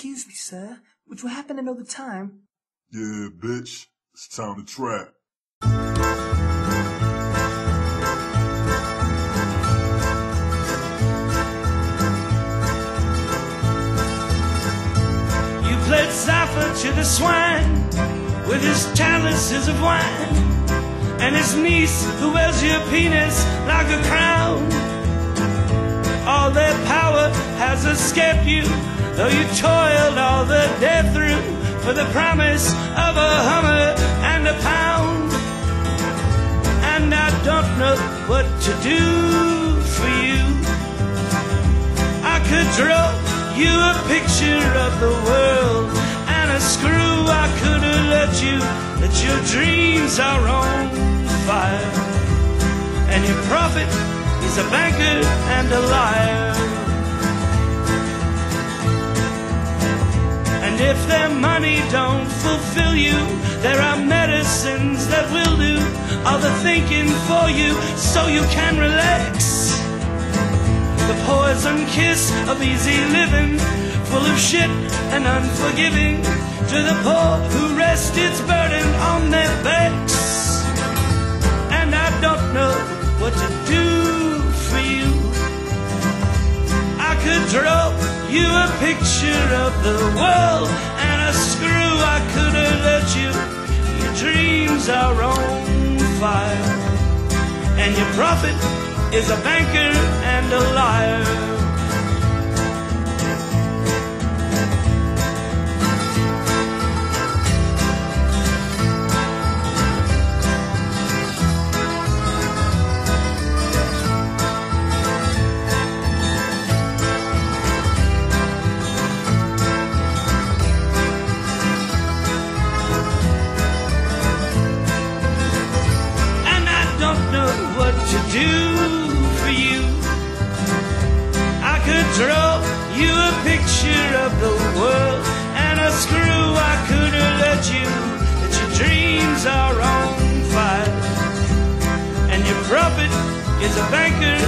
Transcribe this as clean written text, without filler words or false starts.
Excuse me, sir, would you happen to know the time? Yeah, bitch. It's time to trap. You played cipher to the swine with his chalices of wine, and his niece who wears your penis like a crown. All their power has escaped you, though you toiled all the day through for the promise of a Hummer and a pound. And I don't know what to do for you. I could draw you a picture of the world and a screw. I could have let you that your dreams are on fire, and your prophet is a banker and a liar. And if their money don't fulfill you, there are medicines that will do all the thinking for you, so you can relax. The poison kiss of easy living, full of shit and unforgiving, to the poor who rest its burden on their backs. And I don't know what to do for you. I could draw you a picture of the world and a screw. I could have let you. Your dreams are on fire, and your prophet is a banker and a liar. To do for you, I could draw you a picture of the world and a screw. I could have let you that your dreams are on fire, and your prophet is a banker